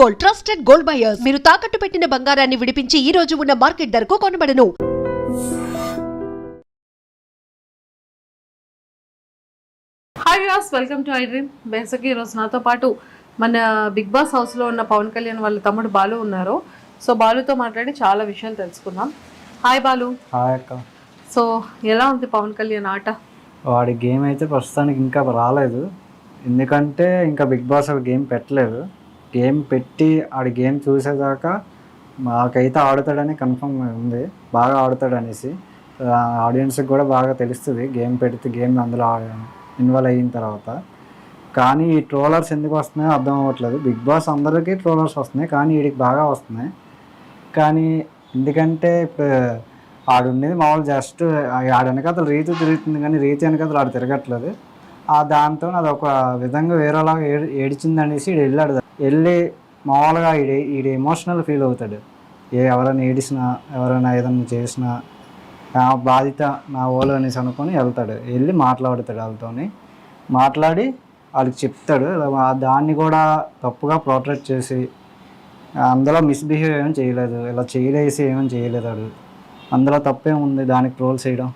Gold, trusted gold buyers. మీరు తాకట్టు పెట్టిన బంగారాన్ని విడిపించి ఈ రోజు ఉన్న మార్కెట్ ధరకు కొనబడను. Hi viewers, welcome to I dream. బేసిక్గా ఈరోజు నాతో పాటు మన బిగ్ బాస్ హౌస్లో ఉన్న పవన్ కళ్యాణ్ వాళ్ళ తమ్ముడు బాలు ఉన్నారు. సో బాలుతో మాట్లాడి చాలా విషయాలు తెలుసుకుందాం. హాయ్ బాలు. హాయ్ అక్క. సో ఎలా ఉంది పవన్ కళ్యాణ్ ఆట? వాడి గేమ్ అయితే ప్రస్తుతానికి ఇంకా రాలేదు, ఎందుకంటే ఇంకా బిగ్ బాస్ గేమ్ పెట్టలేదు. గేమ్ పెట్టి ఆడి గేమ్ చూసేదాకా మాకైతే ఆడుతాడని కన్ఫర్మ్ ఉంది, బాగా ఆడుతాడు అనేసి. ఆడియన్స్కి కూడా బాగా తెలుస్తుంది గేమ్ పెడితే, గేమ్ అందులో ఇన్వాల్వ్ అయిన తర్వాత. కానీ ఈ ట్రోలర్స్ ఎందుకు వస్తున్నాయో అర్థం అవ్వట్లేదు. బిగ్ బాస్ అందరికీ ట్రోలర్స్ వస్తున్నాయి, కానీ వీడికి బాగా వస్తున్నాయి. కానీ ఎందుకంటే ఇప్పుడు ఆడుండేది మామూలు జస్ట్ ఆడ వెనకాతలు రీతి తిరుగుతుంది, కానీ రీతి వెనకాతలు ఆడు తిరగట్లేదు. దాంతో అది ఒక విధంగా వేరేలాగా ఏడిచింది అనేసి ఈడు వెళ్ళాడు. వెళ్ళి మామూలుగా ఈడు ఎమోషనల్ ఫీల్ అవుతాడు. ఎవరైనా ఏడిసినా, ఎవరైనా ఏదైనా చేసినా నా బాధ్యత నా ఓలు అనేసి అనుకొని వెళ్తాడు. వెళ్ళి మాట్లాడుతాడు వాళ్ళతోని, మాట్లాడి వాళ్ళకి చెప్తాడు. దాన్ని కూడా తప్పుగా ప్రొటెక్ట్ చేసి అందులో మిస్బిహేవ్ ఏమీ చేయలేదు, ఇలా చేయలేసి ఏమీ చేయలేదు. వాడు అందులో తప్పేముంది దానికి ట్రోల్ చేయడం?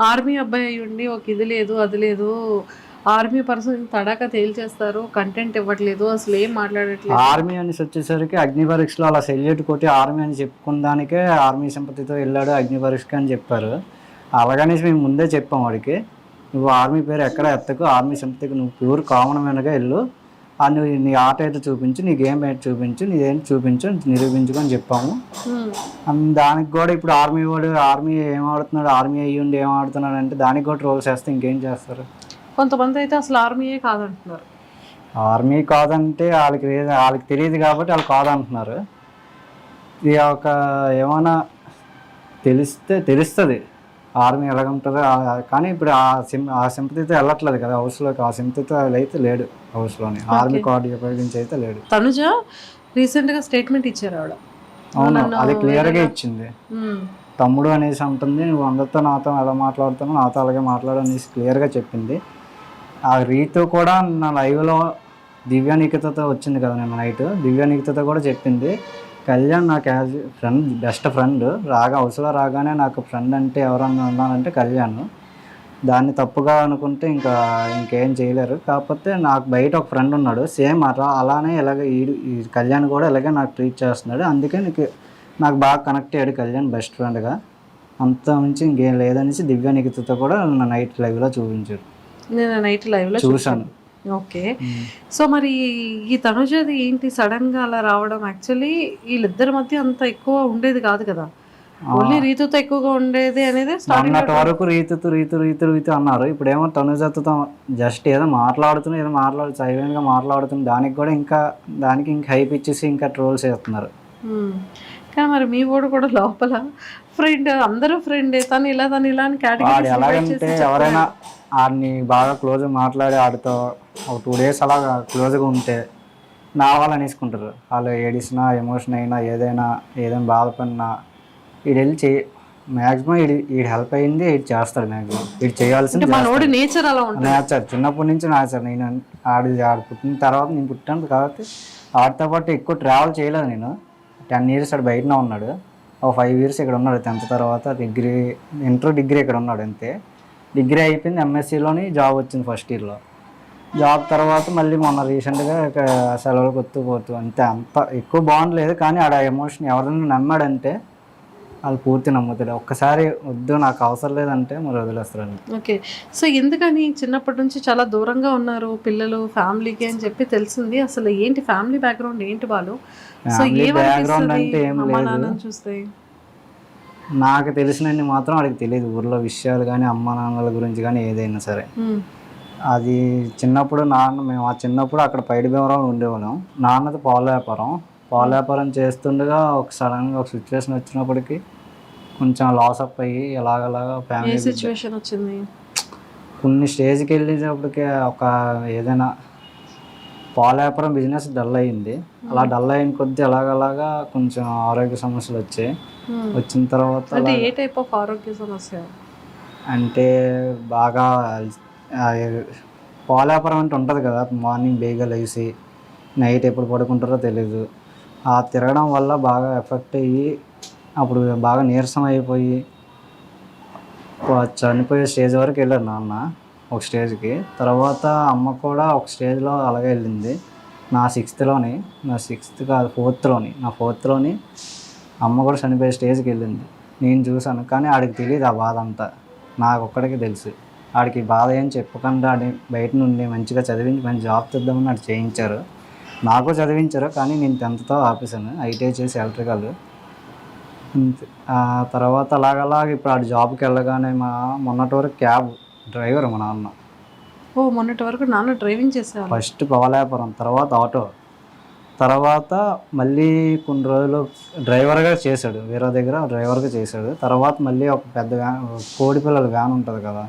ఆర్మీ అబ్బాయి ఉండి ఒక ఇది లేదు అది లేదు, ఆర్మీ పర్సన్ తడాక తేల్చేస్తారు, కంటెంట్ ఇవ్వట్లేదు, అసలు ఏం మాట్లాడట్లేదు. ఆర్మీ అనేసి వచ్చేసరికి అగ్ని పరీక్షలో అలా సెల్యూట్ కొట్టి ఆర్మీ అని చెప్పుకున్న దానికే ఆర్మీ సింపతితో వెళ్ళాడు అగ్ని పరీక్షకి అని చెప్పారు. అలాగనేసి మేము ముందే చెప్పాం వాడికి, నువ్వు ఆర్మీ పేరు ఎక్కడ ఎత్తకు, ఆర్మీ సింపతికి నువ్వు ప్యూర్ కామన్ మ్యాన్గా వెళ్ళు, నువ్వు నీ ఆట అయితే చూపించు, నీ గేమ్ అయితే చూపించు, నీదేంటి చూపించు, నిరూపించుకొని చెప్పాము. దానికి కూడా ఇప్పుడు ఆర్మీ ఏం ఆడుతున్నాడు, ఆర్మీ అయ్యి ఉండి ఏం ఆడుతున్నాడు అంటే దానికి కూడా ట్రోల్స్ చేస్తే ఇంకేం చేస్తారు. కొంతమంది అయితే అసలు ఆర్మీయే కాదంటున్నారు. ఆర్మీ కాదంటే వాళ్ళకి తెలియదు కాబట్టి వాళ్ళు కాదంటున్నారు. ఇది ఒక ఏమైనా తెలుస్తుంది ఆర్మీ ఎలాగుంటుందో. కానీ ఇప్పుడు ఆ సింపతితో వెళ్ళట్లేదు కదా హౌస్లోకి, ఆ సింపతితో అయితే లేడు హౌస్లోని, ఆర్మీ కార్డు ఉపయోగించి అయితే లేడు. తనుజ రీసెంట్గా స్టేట్మెంట్ ఇచ్చారు ఆవిడ. అవును, అది క్లియర్గా ఇచ్చింది. తమ్ముడు అనేసి ఉంటుంది, నువ్వు అందరితో నాతో ఎలా మాట్లాడుతున్నావు నాతో అలాగే మాట్లాడు అనేసి క్లియర్గా చెప్పింది. ఆ రీతు కూడా నా లైవ్లో దివ్యానికితతో వచ్చింది కదా నేను నైట్, దివ్యానికితతో కూడా చెప్పింది, కళ్యాణ్ నాకు యాజ్ ఫ్రెండ్, బెస్ట్ ఫ్రెండ్, హౌస్లో రాగానే నాకు ఫ్రెండ్ అంటే ఎవరన్నా ఉన్నానంటే కళ్యాణ్. దాన్ని తప్పుగా అనుకుంటే ఇంకేం చేయలేరు. కాకపోతే నాకు బయట ఒక ఫ్రెండ్ ఉన్నాడు సేమ్ అలానే ఈ కళ్యాణ్ కూడా ఇలాగే నాకు ట్రీట్ చేస్తున్నాడు, అందుకే నాకు బాగా కనెక్ట్ అయ్యాడు కళ్యాణ్ బెస్ట్ ఫ్రెండ్గా. అంత మించి ఇంకేం లేదనేసి దివ్యానికితతో కూడా నా నైట్ లైవ్లో చూపించారు. నేను నైట్ లైవ్లో చూశాను. ఓకే, సో మరి ఈ తనుజది ఏంటి సడన్గా అలా రావడం? యాక్చువల్లీ వీళ్ళిద్దరి మధ్య అంత ఎక్కువ ఉండేది కాదు కదా, ఓన్లీ రీతుతో ఎక్కువగా ఉండేది అనేది అన్నటి వరకు రీతు అన్నారు. ఇప్పుడు ఏమో తనుజతో జస్ట్ ఏదో సైలెంట్గా మాట్లాడుతుంది, దానికి కూడా ఇంకా హైప్ ఇచ్చేసి ఇంకా ట్రోల్స్ చేస్తున్నారు. కానీ మరి మీ వాడు కూడా లోపల ఫ్రెండ్, అందరూ ఫ్రెండే, తను ఇలా అని కేటగిరీ ఎలాగంటే ఎవరైనా ఆడిని బాగా క్లోజ్గా మాట్లాడి ఆడితో ఒక 2 days అలా క్లోజ్గా ఉంటే నా వాళ్ళు అనేసుకుంటారు. వాళ్ళు ఏడిసినా, ఎమోషన్ అయినా, ఏదైనా బాధపడినా వీడు వెళ్ళి మ్యాక్సిమం వీడు హెల్ప్ అయింది వీడు చేస్తాడు. మ్యాక్సిమం వీడు చేయాల్సింది నేచర్, చిన్నప్పటి నుంచి నేచర్. నేను ఆడు పుట్టిన తర్వాత నేను పుట్టాను కాబట్టి ఆడితో పాటు ఎక్కువ ట్రావెల్ చేయలేదు. నేను 10 years ఆడు బయటనే ఉన్నాడు, ఒక 5 years ఇక్కడ ఉన్నాడు. 10th తర్వాత డిగ్రీ ఇక్కడ ఉన్నాడు అంతే. డిగ్రీ అయిపోయింది, ఎంఎస్సీలోని జాబ్ వచ్చింది ఫస్ట్ ఇయర్లో. జాబ్ తర్వాత మళ్ళీ మొన్న రీసెంట్గా సెలవులకు పోతూ అంతే. అంత ఎక్కువ బాగుండలేదు, కానీ ఆడ ఎమోషన్ ఎవరైనా నమ్మాడంటే వాళ్ళు పూర్తి నమ్ముతాడు. ఒక్కసారి వద్దు నాకు అవసరం లేదంటే మరి వదిలేస్తారండి. ఓకే, సో ఎందుకని చిన్నప్పటి నుంచి చాలా దూరంగా ఉన్నారు పిల్లలు ఫ్యామిలీకి అని చెప్పి తెలిసింది. అసలు ఏంటి ఫ్యామిలీ బ్యాక్గ్రౌండ్ ఏంటి వాళ్ళు? బ్యాక్గ్రౌండ్ అంటే ఏం లేదు, చూస్తే నాకు తెలిసినన్ని మాత్రం వాడికి తెలియదు ఊర్లో విషయాలు కానీ అమ్మ నాన్నల గురించి కానీ ఏదైనా సరే. అది చిన్నప్పుడు మేము చిన్నప్పుడు అక్కడ పైడి భీమవరం ఉండేవాళ్ళం. నాన్నది పాల వ్యాపారం చేస్తుండగా సడన్గా ఒక సిచ్యువేషన్ వచ్చినప్పటికీ కొంచెం లాస్ అప్ అయ్యి ఎలాగలాగా ఫ్యామిలీ సిచ్యువేషన్ వచ్చింది. కొన్ని స్టేజ్కి వెళ్ళేటప్పటికి ఏదైనా పాల వ్యాపారం బిజినెస్ డల్ అయింది. అలా డల్ అయిన కొద్దీ అలాగలాగా కొంచెం ఆరోగ్య సమస్యలు వచ్చాయి. వచ్చిన తర్వాత ఏ టైప్ ఆఫ్ ఆరోగ్య సమస్య అంటే బాగా పాల వ్యాపారం అంటే ఉంటుంది కదా, మార్నింగ్ బేగా లేచి నైట్ ఎప్పుడు పడుకుంటారో తెలీదు. ఆ తిరగడం వల్ల బాగా ఎఫెక్ట్ అయ్యి అప్పుడు బాగా నీరసం అయిపోయి చనిపోయే స్టేజ్ వరకు వెళ్ళారు నాన్న ఒక స్టేజ్కి. తర్వాత అమ్మ కూడా ఒక స్టేజ్లో అలాగే వెళ్ళింది. నా సిక్స్త్ కాదు ఫోర్త్లోని అమ్మ కూడా చనిపోయే స్టేజ్కి వెళ్ళింది. నేను చూశాను, కానీ ఆడికి తెలియదు ఆ బాధ అంతా, నాకు ఒక్కడికి తెలుసు. ఆడికి బాధ ఏం చెప్పకుండా ఆడి బయట నుండి మంచిగా చదివించి మంచి జాబ్ తెద్దామని ఆడు చేయించారు. నాకు చదివించారు, కానీ నేను 10th ఆపేసాను. ఐటీఐ చేసి ఎలక్ట్రికల్. ఆ తర్వాత అలాగలాగ ఇప్పుడు ఆడు జాబ్కి వెళ్ళగానే మొన్నటి వరకు క్యాబ్ డ్రైవర్ మా నాన్న. ఓ మొన్నటి వరకు నాన్న డ్రైవింగ్ చేసేవాళ్ళు. ఫస్ట్ పవలాపురం, తర్వాత ఆటో, తర్వాత మళ్ళీ కొన్ని రోజులు డ్రైవర్గా చేశాడు, వేరే దగ్గర డ్రైవర్గా చేశాడు. తర్వాత మళ్ళీ ఒక పెద్ద వ్యాన్, కోడి పిల్లల వ్యాన్ ఉంటుంది కదా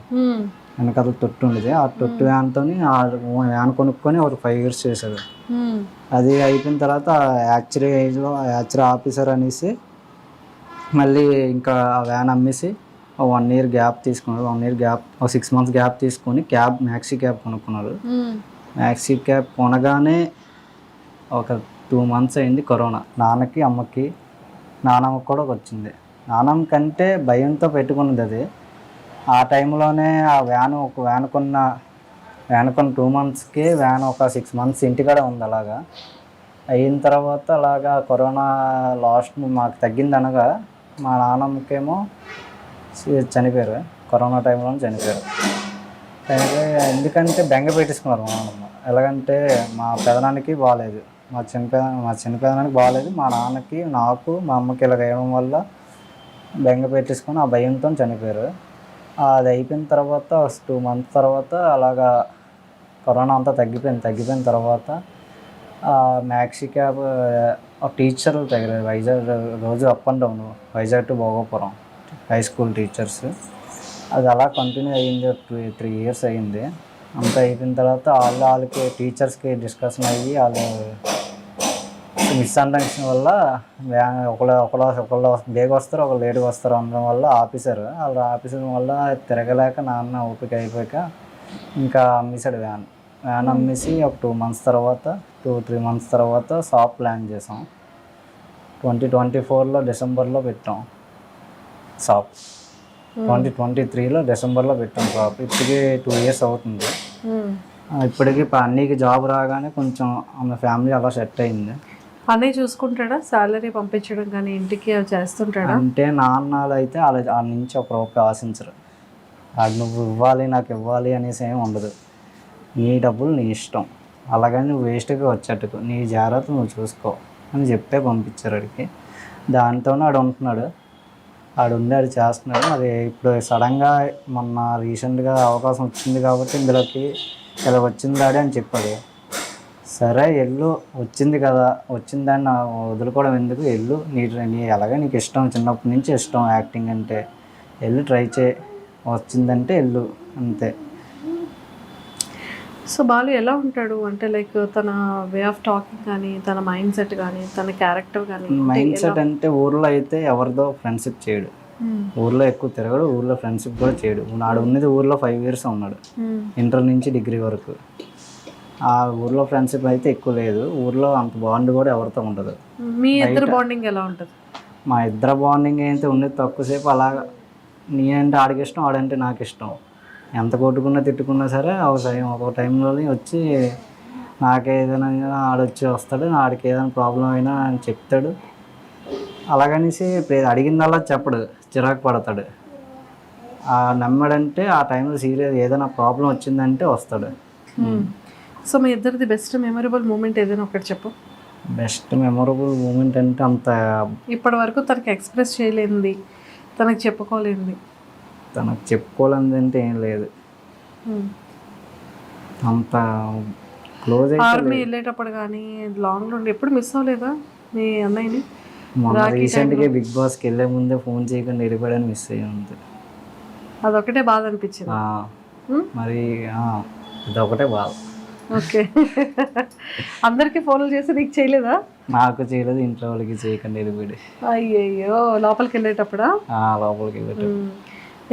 వెనకాల తొట్టు ఉండేది, ఆ తొట్టు వ్యాన్తో ఆ వ్యాన్ కొనుక్కొని ఒక 5 years చేశాడు. అది అయిపోయిన తర్వాత యాక్చురీ ఆఫీసర్ అనేసి మళ్ళీ ఇంకా ఆ వ్యాన్ అమ్మేసి 1 year గ్యాప్ తీసుకున్నాడు. 1 year గ్యాప్, 6 months గ్యాప్ తీసుకొని మ్యాక్సీ క్యాబ్ కొనుక్కున్నాడు. మ్యాక్సీ క్యాబ్ కొనగానే ఒక 2 months అయింది కరోనా. నాన్నకి అమ్మకి నానమ్మకి కూడా వచ్చింది. నానమ్మ కంటే భయంతో పెట్టుకున్నది అది. ఆ టైంలోనే ఆ వ్యాన్ కొన్న 2 monthsకి వ్యాన్ ఒక 6 months ఇంటికాడ ఉంది. అలాగా అయిన తర్వాత అలాగా కరోనా లాస్ట్ మాకు తగ్గింది అనగా మా నాన్నమ్మకేమో చనిపోయారు. కరోనా టైంలోనే చనిపోయారు. ఎందుకంటే బెంగ పెట్టేసుకున్నారు మా నాన్నమ్మ. ఎలాగంటే మా పెదనానికి బాగాలేదు, మా చిన్నపెదనానికి బాగాలేదు, మా నాన్నకి నాకు మా అమ్మకి ఇలాగ వేయడం వల్ల బెంగ పెట్టేసుకొని ఆ భయంతో చనిపోయారు. అది అయిపోయిన తర్వాత 2 months తర్వాత అలాగా కరోనా అంతా తగ్గిపోయిన తర్వాత మ్యాక్సీ క్యాబ్ టీచర్లు తగిలారు వైజాగ్, రోజు up and down Vizag to Bhogapuram, high school teachers. అది అలా కంటిన్యూ అయ్యింది. 3 years అయ్యింది. అంతా అయిపోయిన తర్వాత వాళ్ళకి టీచర్స్కి డిస్కషన్ అయ్యి వాళ్ళు మిస్అండర్స్టాండింగ్ వల్ల ఒకళ్ళు బేగ వస్తారు, ఒకళ్ళు లేట్గా వస్తారు అనడం వల్ల ఆఫీసర్ వల్ల తిరగలేక నాన్న ఓపిక అయిపోయాక ఇంకా అమ్మేశాడు వ్యాన్ అమ్మేసి ఒక 2 months తర్వాత 2-3 months తర్వాత షాప్ ప్లాన్ చేసాం. 2024 డిసెంబర్లో పెట్టాం షాప్. 2023 డిసెంబర్లో పెట్టాం షాప్. ఇప్పటికి 2 years అవుతుంది. ఇప్పటికి అన్నీకి జాబ్ రాగానే కొంచెం ఆమె ఫ్యామిలీ అలా సెట్ అయింది. అన్నయ్య చూసుకుంటాడా? శాలరీ పంపించడం కానీ ఇంటికి చేస్తుంటాడా? అంటే నాన్నలు అయితే వాళ్ళ నుంచి ఒక రూపాయి ఆశించరు. అది నువ్వు ఇవ్వాలి నాకు ఇవ్వాలి అనేసి ఏమి ఉండదు. నీ డబ్బులు నీ ఇష్టం, అలాగని నువ్వు వేస్ట్గా వచ్చేట్టుకు నీ జాగ్రత్త నువ్వు చూసుకో అని చెప్పే పంపించారు అడిగి. దాంతోనే ఆడు ఉంటున్నాడు, ఆడు చేస్తున్నాడు. అది ఇప్పుడు సడన్గా మొన్న రీసెంట్గా అవకాశం వచ్చింది కాబట్టి ఇందులోకి ఇలా వచ్చింది డాడీ అని చెప్పాడు. సరే వెళ్ళు, వచ్చింది కదా, వచ్చిందాన్ని వదులుకోవడం ఎందుకు, వెళ్ళు, నీ అలాగే నీకు ఇష్టం, చిన్నప్పటి నుంచి ఇష్టం యాక్టింగ్ అంటే, వెళ్ళు ట్రై చేయి, వచ్చిందంటే వెళ్ళు అంతే. సో బాలు ఎలా ఉంటాడు అంటే లైక్ తన వే ఆఫ్ టాకింగ్ కానీ, తన మైండ్ సెట్ కానీ, తన క్యారెక్టర్ కానీ? మైండ్ సెట్ అంటే ఊర్లో అయితే ఎవరితో ఫ్రెండ్షిప్ చేయడు, ఊర్లో ఎక్కువ తిరగడు, ఊర్లో ఫ్రెండ్షిప్ కూడా చేయడు. నాడు ఉన్నది ఊర్లో 5 years ఉన్నాడు, ఇంటర్ నుంచి డిగ్రీ వరకు. ఆ ఊర్లో ఫ్రెండ్షిప్ అయితే ఎక్కువ లేదు, ఊర్లో అంత బాండ్ కూడా ఎవరితో ఉండదు. మీ ఇద్దరు బాండింగ్ ఎలా ఉంటుంది? మా ఇద్దరు బాండింగ్ అయితే ఉండేది తక్కువసేపు. అలాగా నేనంటే ఆడికి ఇష్టం, ఆడంటే నాకు ఇష్టం. ఎంత కొట్టుకున్నా తిట్టుకున్నా సరే ఒక టైంలో వచ్చి నాకేదైనా ఆడొచ్చి వస్తాడు, ఆడికి ఏదైనా ప్రాబ్లం అయినా అని చెప్తాడు. అలాగనేసి అడిగిందల్లా చెప్పడు, చిరాకు పడతాడు. నమ్మడంటే ఆ టైంలో సీరియస్ ఏదైనా ప్రాబ్లం వచ్చిందంటే వస్తాడు. సో మీ ఇద్దరిది బెస్ట్ మెమరబుల్ మూమెంట్ ఏదైనా ఒకటి చెప్పు. బెస్ట్ మెమరబుల్ మూమెంట్ అంటే అంత ఇప్పటి వరకు తనకి ఎక్స్ప్రెస్ చేయలేనిది, తనకు చెప్పుకోలేనిది? తనకు చెప్పుకోవాలని అంటే ఏం లేదు, అంత క్లోజ్. ఆర్మీ వెళ్ళేటప్పుడు కానీ లాంగ్ నుండి ఎప్పుడు మిస్ అవ్వలేదా మీ అన్నయ్యని? మొన్న రీసెంట్గా బిగ్ బాస్కి వెళ్ళే ముందే ఫోన్ చేయకుండా వెళ్ళిపోయాడని మిస్ అయ్యింది. అదొకటే బాధ అనిపించింది మరి, ఇదొకటే బాధ. ఓకే. అందరికి ఫోన్లు చేసి నీకు చేయలేదా? నాకు చేయలేదు, ఇంట్లో వాళ్ళకి చేయకుండా వెళ్ళిపోయాడు. అయ్యయ్యో, లోపలికి వెళ్ళేటప్పుడా? లోపలికి వెళ్ళేటప్పుడు.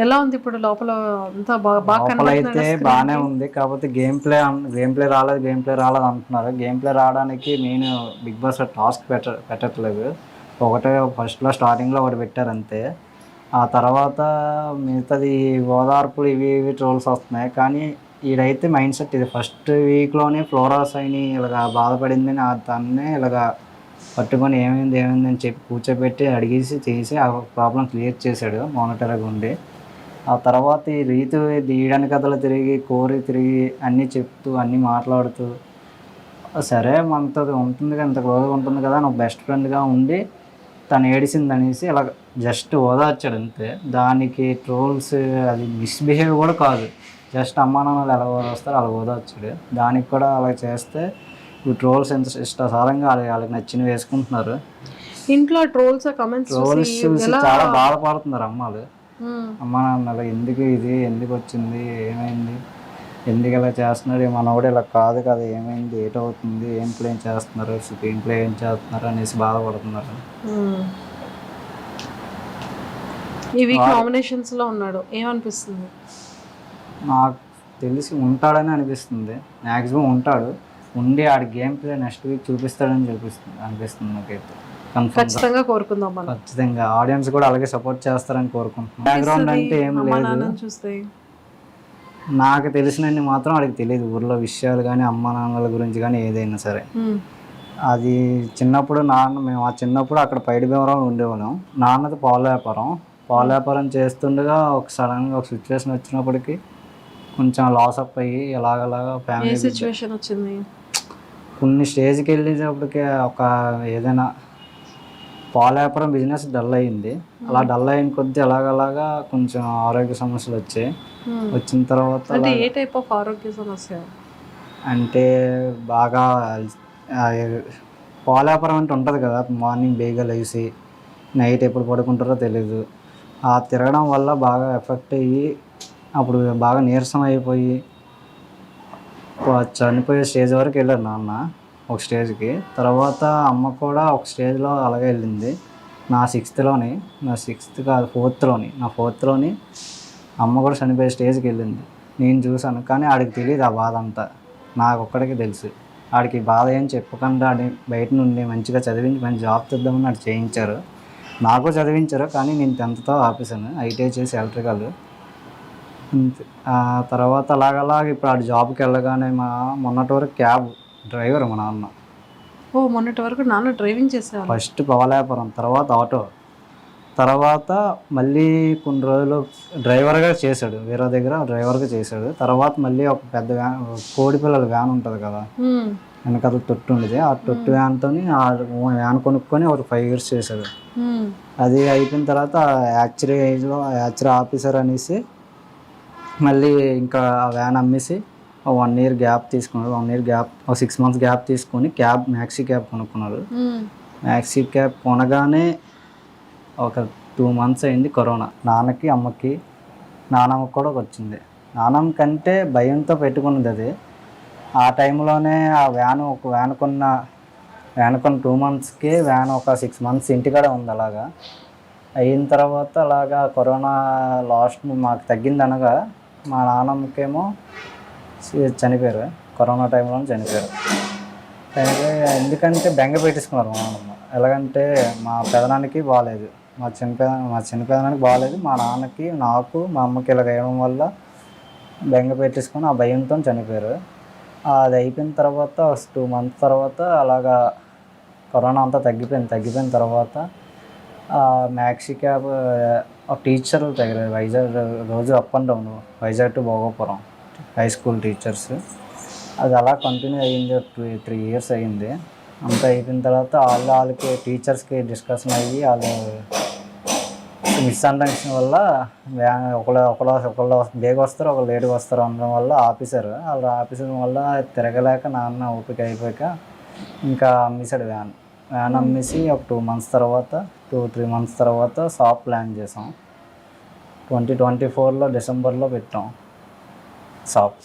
ఎలా ఉంది ఇప్పుడు లోపల అంతా బాగా లోపల అయితే బాగానే ఉంది, కాకపోతే గేమ్ ప్లే రాలేదు అంటున్నారు. గేమ్ ప్లే రావడానికి నేను బిగ్ బాస్ టాస్క్ పెట్టట్లేదు. ఒకటే ఫస్ట్లో స్టార్టింగ్లో ఒకటి పెట్టారు అంతే. ఆ తర్వాత మిగతాది ఓదార్పులు ఇవి ట్రోల్స్ వస్తున్నాయి. కానీ ఈడైతే మైండ్ సెట్ ఇది ఫస్ట్ వీక్లోనే ఫ్లోరాస్ అయిని ఇలాగ బాధపడిందని దాన్నే ఇలాగ పట్టుకొని ఏమైంది అని చెప్పి కూర్చోబెట్టి అడిగేసి చేసి ఆ ప్రాబ్లం క్లియర్ చేశాడు మానిటర్గా ఉండి. ఆ తర్వాత ఈ రీతు తీయడానికి కథలు తిరిగి అన్నీ చెప్తూ అన్నీ మాట్లాడుతూ సరే మనతో ఉంటుంది కదా, ఇంత క్లోజ్గా ఉంటుంది కదా, నాకు బెస్ట్ ఫ్రెండ్గా ఉండి తను ఏడిసింది అనేసి ఇలా జస్ట్ ఓదార్చాడు అంతే. దానికి ట్రోల్స్ అది మిస్బిహేవ్ కూడా కాదు, జస్ట్ అమ్మా నాన్నలు ఎలా ఓదార్స్తారో అలా ఓదార్చాడు. దానికి కూడా అలా చేస్తే ఈ ట్రోల్స్ ఎంత ఇష్టసారంగా వాళ్ళకి నచ్చినవి వేసుకుంటున్నారు. ఇంట్లో ట్రోల్స్ చూసి చాలా బాధపడుతున్నారు అమ్మాలు. అమ్మా నాన్నలు ఎందుకు వచ్చింది, ఏమైంది, ఎందుకు ఇలా చేస్తున్నారు, మనోడు ఇలా కాదు కదా, ఏమైంది, ఏటవుతుంది, ఏం ప్లే చేస్తున్నారు, స్క్రీన్ ప్లే ఏం చేస్తున్నారు అనేసి బాధపడుతున్నారు. ఇవి కాంబినేషన్స్లో ఉన్నాడు ఏమనిపిస్తుంది? నాకు తెలిసి ఉంటాడని అనిపిస్తుంది, మ్యాక్సిమం ఉంటాడు. ఉండి ఆడి గేమ్ ప్లే నెక్స్ట్ వీక్ చూపిస్తాడని అనిపిస్తుంది నాకైతే. ఖచ్చితంగా కోరుకుందాం మనం. ఖచ్చితంగా ఆడియన్స్ కూడా అలాగే సపోర్ట్ చేస్తారని కోరుకుంటున్నాను. బ్యాక్గ్రౌండ్ అంటే ఏం లేదు, చూస్తే నాకు తెలిసినన్ని మాత్రం వాడికి తెలియదు ఊర్లో విషయాలు కానీ అమ్మ నాన్నల గురించి కానీ ఏదైనా సరే. అది చిన్నప్పుడు మేము చిన్నప్పుడు అక్కడ పైడి భీమవరం ఉండేవాళ్ళం. నాన్నది పాల వ్యాపారం చేస్తుండగా సడన్గా ఒక సిచ్యువేషన్ వచ్చినప్పటికీ కొంచెం లాస్ అప్ అయ్యి ఎలాగలాగా ఫ్యామిలీ సిచ్యువేషన్ వచ్చింది. కొన్ని స్టేజ్కి వెళ్ళేటప్పటికి ఏదైనా పాల వ్యాపారం బిజినెస్ డల్ అయ్యింది. అలా డల్ అయిన కొద్దీ అలాగలాగా కొంచెం ఆరోగ్య సమస్యలు వచ్చాయి. వచ్చిన తర్వాత ఏ టైప్ ఆఫ్ ఆరోగ్య సమస్య అంటే బాగా పాల వ్యాపారం అంటే ఉంటుంది కదా, మార్నింగ్ బేగా లేచి నైట్ ఎప్పుడు పడుకుంటారో తెలీదు. ఆ తిరగడం వల్ల బాగా ఎఫెక్ట్ అయ్యి అప్పుడు బాగా నీరసం అయిపోయి చనిపోయే స్టేజ్ వరకు వెళ్ళారు నాన్న ఒక స్టేజ్కి. తర్వాత అమ్మ కూడా ఒక స్టేజ్లో అలాగే వెళ్ళింది. నా ఫోర్త్లోని అమ్మ కూడా చనిపోయే స్టేజ్కి వెళ్ళింది. నేను చూశాను, కానీ ఆడికి తెలియదు ఆ బాధ అంతా, నాకు ఒక్కడికి తెలుసు. ఆడికి బాధ ఏం చెప్పకుండా ఆడి బయట నుండి మంచిగా చదివించి మంచి జాబ్ తెద్దామని ఆడు చేయించారు. నాకు చదివించారు, కానీ నేను 10th ఆపేసాను, ఐటీఐ చేసి ఎలక్ట్రికల్. తర్వాత అలాగలాగా ఇప్పుడు ఆడు జాబ్కి వెళ్ళగానే మొన్నటి వరకు క్యాబ్ డ్రైవర్ మా నాన్న. మొన్నటి వరకు నాన్న డ్రైవింగ్ చేసేవారు. ఫస్ట్ పాల వ్యాపారం, తర్వాత ఆటో, తర్వాత మళ్ళీ కొన్ని రోజులు డ్రైవర్గా చేశాడు, వేరే దగ్గర డ్రైవర్గా చేశాడు. తర్వాత మళ్ళీ ఒక పెద్ద వ్యాన్, కోడి పిల్లల వ్యాన్ ఉంటుంది కదా, వెనకాల తొట్టు ఉండేది, ఆ తొట్టు వ్యాన్తో ఆ వ్యాన్ కొనుక్కొని ఒక 5 years చేశాడు. అది అయిపోయిన తర్వాత యాక్చురీ ఆఫీసర్ అనేసి మళ్ళీ ఇంకా ఆ వ్యాన్ అమ్మేసి 1 year గ్యాప్ తీసుకున్నాడు. 1 year గ్యాప్, 6 months గ్యాప్ తీసుకొని మ్యాక్సీ క్యాబ్ కొనుక్కున్నాడు. మ్యాక్సీ క్యాబ్ కొనగానే ఒక 2 months అయింది కరోనా. నాన్నకి అమ్మకి నానమ్మకి కూడా వచ్చింది. నానమ్మ కంటే భయంతో పెట్టుకున్నది అది. ఆ టైంలోనే ఆ వ్యాన్ కొన్న 2 monthsకి వ్యాన్ ఒక 6 months ఇంటికాడ ఉంది. అలాగా అయిన తర్వాత అలాగా కరోనా లాస్ట్ మాకు తగ్గింది అనగా మా నాన్నమ్మకేమో చనిపోయారు, కరోనా టైంలోనే చనిపోయారు. ఎందుకంటే బెంగ పెట్టేసుకున్నారు మా నాన్నమ్మ. ఎలాగంటే మా పెదనానికి బాగాలేదు, మా చిన్నపెదనానికి బాగాలేదు, మా నాన్నకి నాకు మా అమ్మకి ఇలాగ వేయడం వల్ల బెంగ పెట్టేసుకొని ఆ భయంతో చనిపోయారు. అది అయిపోయిన తర్వాత 2 months తర్వాత అలాగా కరోనా అంతా తగ్గిపోయిన తర్వాత మ్యాక్సీ క్యాబ్ టీచర్లు తగిలారు వైజాగ్, రోజు up and down Vizag to Bhogapuram, high school teachers. అది అలా కంటిన్యూ అయ్యింది, 3 years అయ్యింది. అంతా అయిపోయిన తర్వాత వాళ్ళకి టీచర్స్కి డిస్కషన్ అయ్యి వాళ్ళు మిస్అండర్స్టాండింగ్ వల్ల ఒకళ్ళు బేగ వస్తారు, ఒకళ్ళు లేట్గా వస్తారు అనడం వల్ల ఆఫీసర్ వల్ల తిరగలేక నాన్న ఓపిక అయిపోయాక ఇంకా అమ్మేశాడు వ్యాన్ అమ్మేసి ఒక 2 months తర్వాత 2-3 months తర్వాత షాప్ ప్లాన్ చేసాం. 2024లో డిసెంబర్లో పెట్టాం షాప్,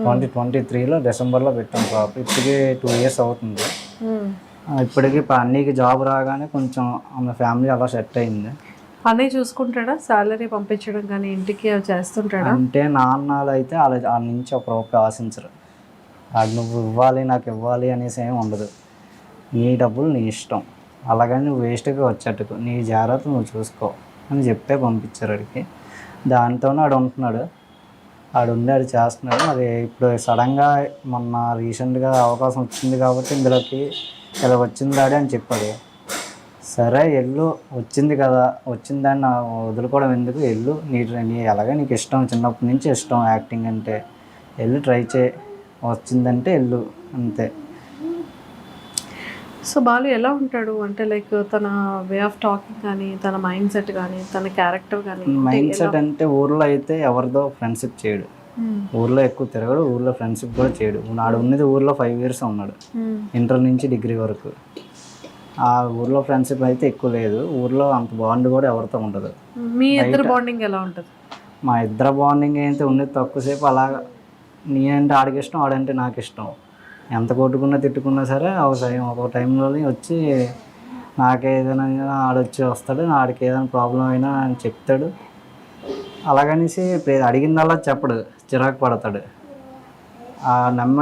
2023లో డిసెంబర్లో పెట్టాం షాప్. ఇప్పటికి 2 years అవుతుంది. ఇప్పటికి అన్నీకి జాబ్ రాగానే కొంచెం ఆమె ఫ్యామిలీ అలా సెట్ అయింది. అన్నయ్య చూసుకుంటాడా? సాలరీ పంపించడం కానీ ఇంటికి అవి చేస్తుంటాడా? అంటే నాన్నలు అయితే వాళ్ళ నుంచి ఒక రూపాయి ఆశించరు. అది నువ్వు ఇవ్వాలి నాకు ఇవ్వాలి అనేసి ఏమి ఉండదు. నీ డబ్బులు నీ ఇష్టం, అలాగని నువ్వు వేస్ట్గా వచ్చేట్టుకు నీ జాగ్రత్త నువ్వు చూసుకో అని చెప్పే పంపించారు వాడికి. దాంతోనే ఆడు ఉంటున్నాడు, ఆడు ఉండి ఆడు చేస్తున్నాడు. మరి ఇప్పుడు సడన్గా మొన్న రీసెంట్గా అవకాశం వచ్చింది కాబట్టి ఇందులోకి ఇలా వచ్చింది డాడీ అని చెప్పాడు. సరే వెళ్ళు, వచ్చింది కదా, వచ్చిన దాన్ని వదులుకోవడం ఎందుకు, వెళ్ళు, నీ అలాగే నీకు ఇష్టం, చిన్నప్పటి నుంచి ఇష్టం యాక్టింగ్ అంటే, వెళ్ళు ట్రై చేయి, వచ్చిందంటే వెళ్ళు అంతే. సో బాలు ఎలా ఉంటాడు అంటే లైక్ తన వే ఆఫ్ టాకింగ్ కానీ, తన మైండ్ సెట్ కానీ, తన క్యారెక్టర్ కానీ? మైండ్ సెట్ అంటే ఊర్లో అయితే ఎవరిదో ఫ్రెండ్షిప్ చేయడు, ఊర్లో ఎక్కువ తిరగడు, ఊర్లో ఫ్రెండ్షిప్ కూడా చేయడు. నాడు ఉన్నది ఊర్లో 5 years ఉన్నాడు, ఇంటర్ నుంచి డిగ్రీ వరకు. ఆ ఊర్లో ఫ్రెండ్షిప్ అయితే ఎక్కువ లేదు, ఊర్లో అంత బాండ్ కూడా ఎవరితో ఉండదు. మీ ఇద్దరు బాండింగ్ ఎలా ఉంటుంది? మా ఇద్దరు బాండింగ్ అయితే ఉన్నది తక్కువసేపు అలాగా, నేనంటే ఆడికి ఇష్టం, ఆడంటే నాకు ఇష్టం. ఎంత కొట్టుకున్నా తిట్టుకున్నా సరే ఒక టైంలోనే వచ్చి నాకేదైనా ఆడొచ్చి వస్తాడు, ఆడికి ఏదైనా ప్రాబ్లం అయినా అని చెప్తాడు. అలాగనేసి అడిగిందల్లా చెప్పడు, చిరాకు పడతాడు. ఆ నెమ్మ